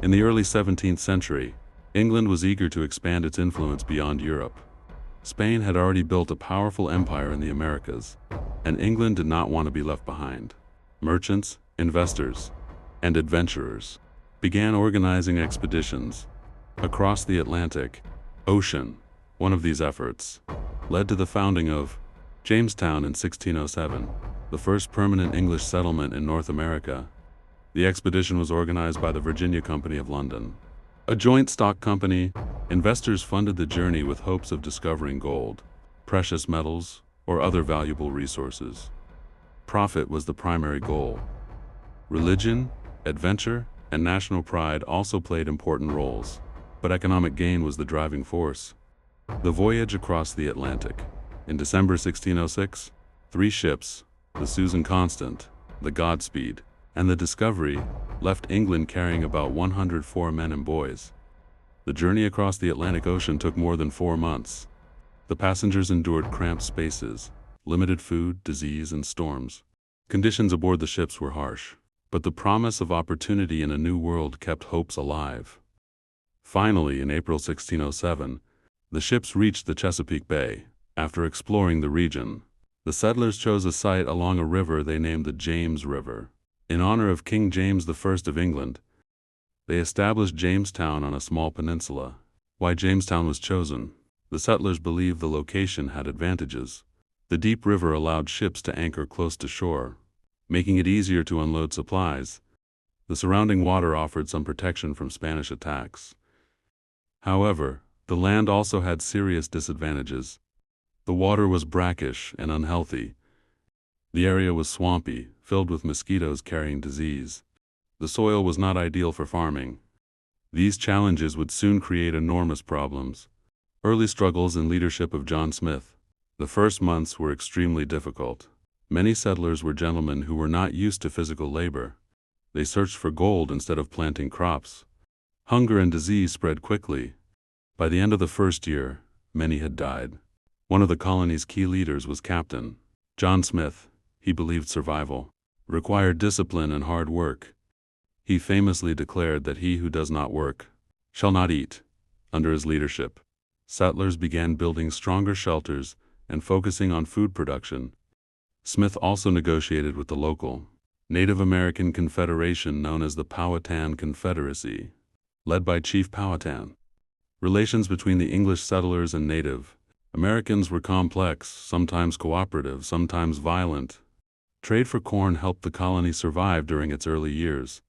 In the early 17th century, England was eager to expand its influence beyond Europe. Spain had already built a powerful empire in the Americas, and England did not want to be left behind. Merchants, investors, and adventurers began organizing expeditions across the Atlantic Ocean. One of these efforts led to the founding of Jamestown in 1607, the first permanent English settlement in North America. The expedition was organized by the Virginia Company of London, a joint stock company. Investors funded the journey with hopes of discovering gold, precious metals, or other valuable resources. Profit was the primary goal. Religion, adventure, and national pride also played important roles, but economic gain was the driving force. The voyage across the Atlantic. In December 1606, 3 ships, the Susan Constant, the Godspeed, and the Discovery, left England carrying about 104 men and boys. The journey across the Atlantic Ocean took more than 4 months. The passengers endured cramped spaces, limited food, disease, and storms. Conditions aboard the ships were harsh, but the promise of opportunity in a new world kept hopes alive. Finally, in April 1607, the ships reached the Chesapeake Bay. After exploring the region, the settlers chose a site along a river they named the James River. In honor of King James I of England, they established Jamestown on a small peninsula. Why Jamestown was chosen? The settlers believed the location had advantages. The deep river allowed ships to anchor close to shore, making it easier to unload supplies. The surrounding water offered some protection from Spanish attacks. However, the land also had serious disadvantages. The water was brackish and unhealthy. The area was swampy, filled with mosquitoes carrying disease. The soil was not ideal for farming. These challenges would soon create enormous problems. Early struggles in leadership of John Smith. The first months were extremely difficult. Many settlers were gentlemen who were not used to physical labor. They searched for gold instead of planting crops. Hunger and disease spread quickly. By the end of the first year, many had died. One of the colony's key leaders was Captain John Smith. He believed survival required discipline and hard work. He famously declared that he who does not work shall not eat. Under his leadership, settlers began building stronger shelters and focusing on food production. Smith also negotiated with the local Native American Confederation known as the Powhatan Confederacy, led by Chief Powhatan. Relations between the English settlers and Native Americans were complex, sometimes cooperative, sometimes violent. Trade for corn helped the colony survive during its early years.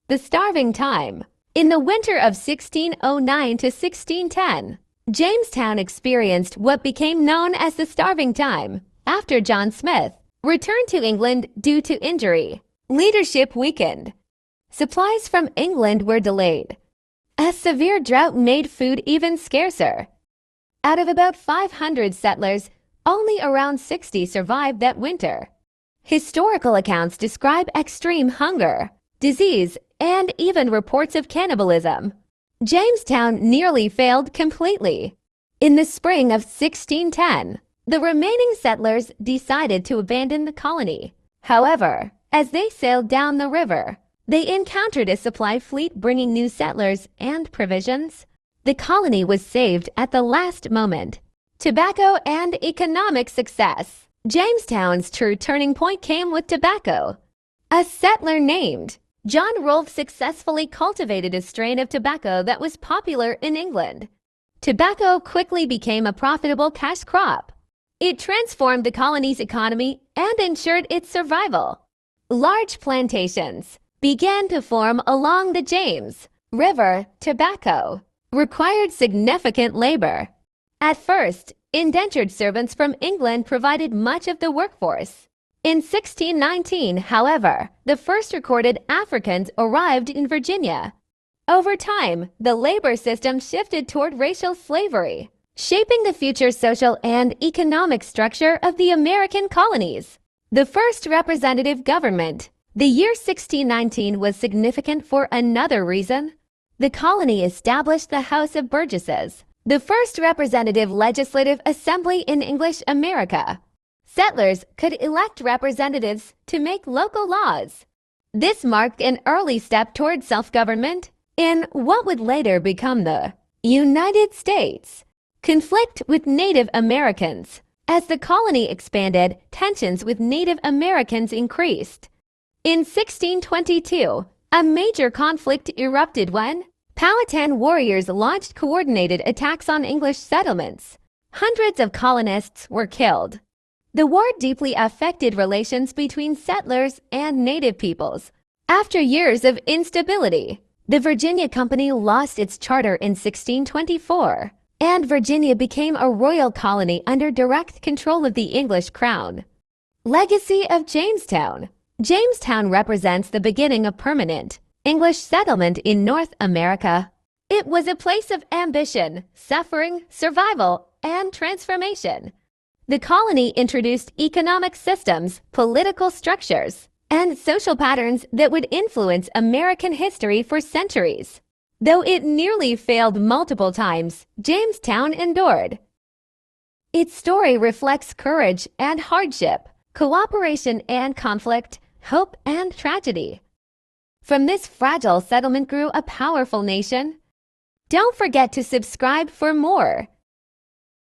The starving time. In the winter of 1609 to 1610, Jamestown experienced what became known as the starving time. After John Smith returned to England due to injury, leadership weakened. Supplies from England were delayed. A severe drought made food even scarcer. Out of about 500 settlers, only around 60 survived that winter. Historical accounts describe extreme hunger, disease, and even reports of cannibalism. Jamestown nearly failed completely. In the spring of 1610, the remaining settlers decided to abandon the colony. However, as they sailed down the river, they encountered a supply fleet bringing new settlers and provisions. The colony was saved at the last moment. Tobacco and economic success. Jamestown's true turning point came with tobacco. A settler named John Rolfe successfully cultivated a strain of tobacco that was popular in England. Tobacco quickly became a profitable cash crop. It transformed the colony's economy and ensured its survival. Large plantations began to form along the James River. Tobacco required significant labor. At first, indentured servants from England provided much of the workforce. In 1619, however, the first recorded Africans arrived in Virginia. Over time, the labor system shifted toward racial slavery, shaping the future social and economic structure of the American colonies. The first representative government. The year 1619 was significant for another reason. The colony established the House of Burgesses, the first representative legislative assembly in English America. Settlers could elect representatives to make local laws. This marked an early step toward self-government. In what would later become the United States, conflict with Native Americans. As the colony expanded, tensions with Native Americans increased. In 1622, a major conflict erupted when Powhatan warriors launched coordinated attacks on English settlements. Hundreds of colonists were killed. The war deeply affected relations between settlers and native peoples. After years of instability, the Virginia Company lost its charter in 1624, and Virginia became a royal colony under direct control of the English crown. Legacy of Jamestown. Jamestown represents the beginning of permanent English settlement in North America. It was a place of ambition, suffering, survival, and transformation. The colony introduced economic systems, political structures, and social patterns that would influence American history for centuries. Though it nearly failed multiple times, Jamestown endured. Its story reflects courage and hardship, cooperation and conflict, hope and tragedy. From this fragile settlement grew a powerful nation. Don't forget to subscribe for more.